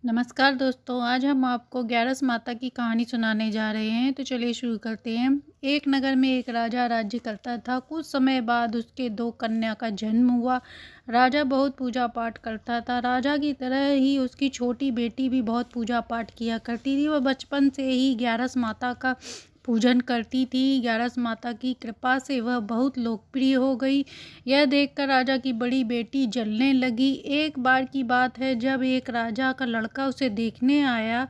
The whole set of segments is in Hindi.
नमस्कार दोस्तों, आज हम आपको ग्यारस माता की कहानी सुनाने जा रहे हैं। तो चलिए शुरू करते हैं। एक नगर में एक राजा राज्य करता था। कुछ समय बाद उसके दो कन्या का जन्म हुआ। राजा बहुत पूजा पाठ करता था। राजा की तरह ही उसकी छोटी बेटी भी बहुत पूजा पाठ किया करती थी। वह बचपन से ही ग्यारस माता का पूजन करती थी। ग्यारस माता की कृपा से वह बहुत लोकप्रिय हो गई। यह देखकर राजा की बड़ी बेटी जलने लगी। एक बार की बात है, जब एक राजा का लड़का उसे देखने आया,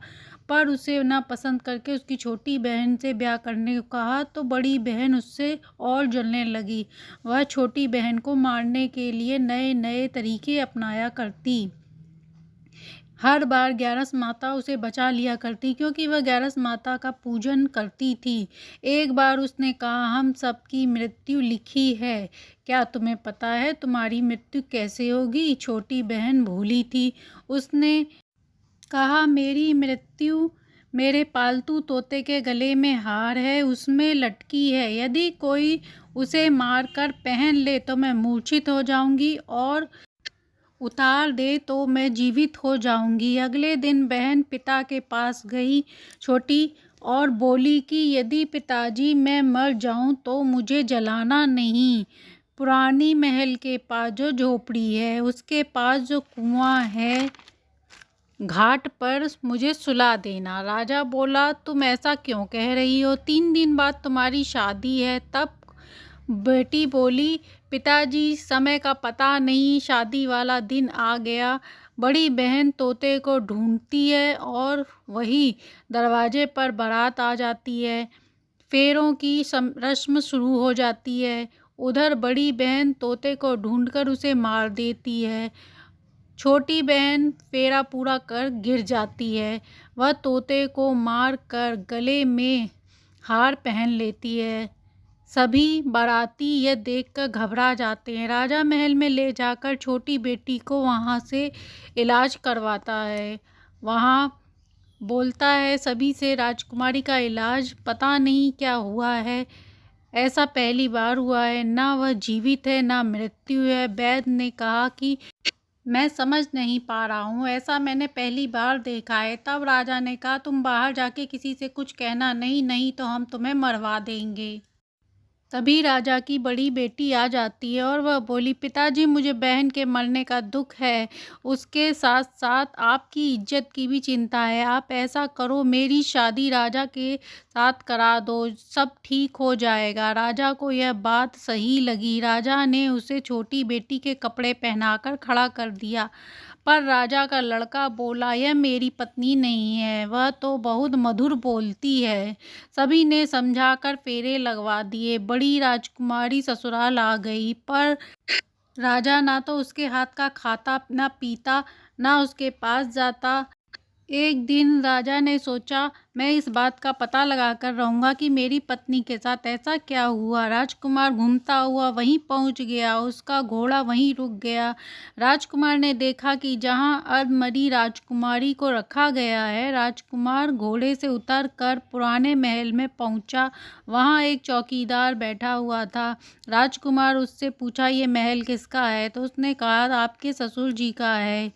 पर उसे ना पसंद करके उसकी छोटी बहन से ब्याह करने को कहा, तो बड़ी बहन उससे और जलने लगी। वह छोटी बहन को मारने के लिए नए नए तरीके अपनाया करती। हर बार ग्यारस माता उसे बचा लिया करती, क्योंकि वह ग्यारस माता का पूजन करती थी। एक बार उसने कहा, हम सबकी मृत्यु लिखी है, क्या तुम्हें पता है तुम्हारी मृत्यु कैसे होगी? छोटी बहन भूली थी। उसने कहा, मेरी मृत्यु मेरे पालतू तोते के गले में हार है, उसमें लटकी है। यदि कोई उसे मारकर पहन ले तो मैं मूर्छित हो जाऊंगी, और उतार दे तो मैं जीवित हो जाऊंगी। अगले दिन बहन पिता के पास गई छोटी, और बोली कि यदि पिताजी मैं मर जाऊं तो मुझे जलाना नहीं। पुरानी महल के पास जो झोपड़ी है, उसके पास जो कुआं है, घाट पर मुझे सुला देना। राजा बोला, तुम ऐसा क्यों कह रही हो? 3 दिन बाद तुम्हारी शादी है। तब बेटी बोली, पिताजी समय का पता नहीं, शादी वाला दिन आ गया। बड़ी बहन तोते को ढूंढती है और वही दरवाजे पर बारात आ जाती है। फेरों की रस्म शुरू हो जाती है। उधर बड़ी बहन तोते को ढूंढकर उसे मार देती है। छोटी बहन फेरा पूरा कर गिर जाती है। वह तोते को मार कर गले में हार पहन लेती है। सभी बाराती यह देखकर घबरा जाते हैं। राजा महल में ले जाकर छोटी बेटी को वहाँ से इलाज करवाता है। वहाँ बोलता है सभी से, राजकुमारी का इलाज पता नहीं क्या हुआ है, ऐसा पहली बार हुआ है, ना वह जीवित है ना मृत्यु है। वैद्य ने कहा कि मैं समझ नहीं पा रहा हूँ, ऐसा मैंने पहली बार देखा है। तब राजा ने कहा, तुम बाहर जाके किसी से कुछ कहना नहीं, नहीं तो हम तुम्हें मरवा देंगे। तभी राजा की बड़ी बेटी आ जाती है और वह बोली, पिताजी मुझे बहन के मरने का दुख है, उसके साथ साथ आपकी इज्जत की भी चिंता है। आप ऐसा करो, मेरी शादी राजा के साथ करा दो, सब ठीक हो जाएगा। राजा को यह बात सही लगी। राजा ने उसे छोटी बेटी के कपड़े पहनाकर खड़ा कर दिया। पर राजा का लड़का बोला, यह मेरी पत्नी नहीं है, वह तो बहुत मधुर बोलती है। सभी ने समझाकर फेरे लगवा दिए। बड़ी राजकुमारी ससुराल आ गई, पर राजा ना तो उसके हाथ का खाता ना पीता, ना उसके पास जाता। एक दिन राजा ने सोचा, मैं इस बात का पता लगाकर रहूंगा कि मेरी पत्नी के साथ ऐसा क्या हुआ। राजकुमार घूमता हुआ वहीं पहुंच गया। उसका घोड़ा वहीं रुक गया। राजकुमार ने देखा कि जहां अधमरी राजकुमारी को रखा गया है, राजकुमार घोड़े से उतर कर पुराने महल में पहुंचा। वहां एक चौकीदार बैठा हुआ था। राजकुमार उससे पूछा, ये महल किसका है? तो उसने कहा, आपके ससुर जी का है।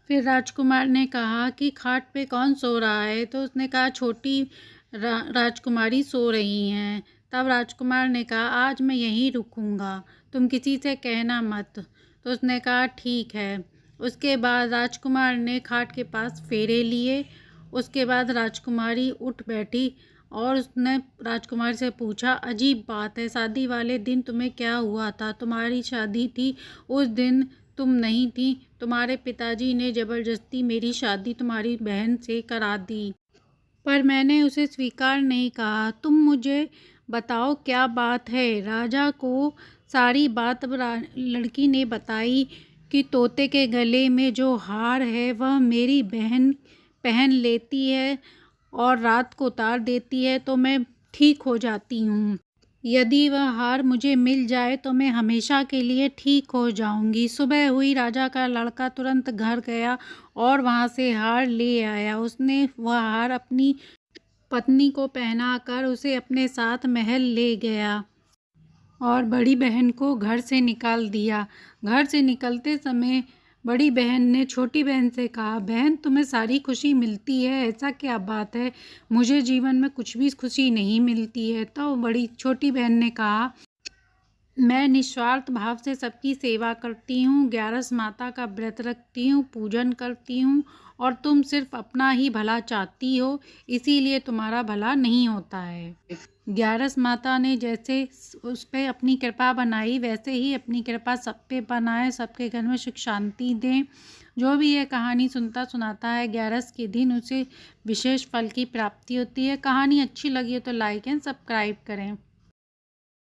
फिर राजकुमार ने कहा कि खाट पे कौन सो रहा है? तो उसने कहा, छोटी राजकुमारी सो रही हैं। तब राजकुमार ने कहा, आज मैं यहीं रुकूंगा, तुम किसी से कहना मत। तो उसने कहा, ठीक है। उसके बाद राजकुमार ने खाट के पास फेरे लिए। उसके बाद राजकुमारी उठ बैठी और उसने राजकुमार से पूछा, अजीब बात है, शादी वाले दिन तुम्हें क्या हुआ था? तुम्हारी शादी थी, उस दिन तुम नहीं थी। तुम्हारे पिताजी ने ज़बरदस्ती मेरी शादी तुम्हारी बहन से करा दी, पर मैंने उसे स्वीकार नहीं कहा। तुम मुझे बताओ क्या बात है? राजा को सारी बात लड़की ने बताई कि तोते के गले में जो हार है वह मेरी बहन पहन लेती है और रात को उतार देती है तो मैं ठीक हो जाती हूँ। यदि वह हार मुझे मिल जाए तो मैं हमेशा के लिए ठीक हो जाऊंगी। सुबह हुई, राजा का लड़का तुरंत घर गया और वहां से हार ले आया। उसने वह हार अपनी पत्नी को पहनाकर उसे अपने साथ महल ले गया और बड़ी बहन को घर से निकाल दिया। घर से निकलते समय बड़ी बहन ने छोटी बहन से कहा, बहन तुम्हें सारी खुशी मिलती है, ऐसा क्या बात है, मुझे जीवन में कुछ भी खुशी नहीं मिलती है। तो बड़ी छोटी बहन ने कहा, मैं निस्वार्थ भाव से सबकी सेवा करती हूँ, ग्यारस माता का व्रत रखती हूँ, पूजन करती हूँ, और तुम सिर्फ अपना ही भला चाहती हो, इसीलिए तुम्हारा भला नहीं होता है। ग्यारस माता ने जैसे उस पे अपनी कृपा बनाई, वैसे ही अपनी कृपा सब पे बनाए, सबके घर में सुख शांति दें। जो भी ये कहानी सुनता सुनाता है ग्यारस के दिन, उसे विशेष फल की प्राप्ति होती है। कहानी अच्छी लगी हो तो लाइक एंड सब्सक्राइब करें।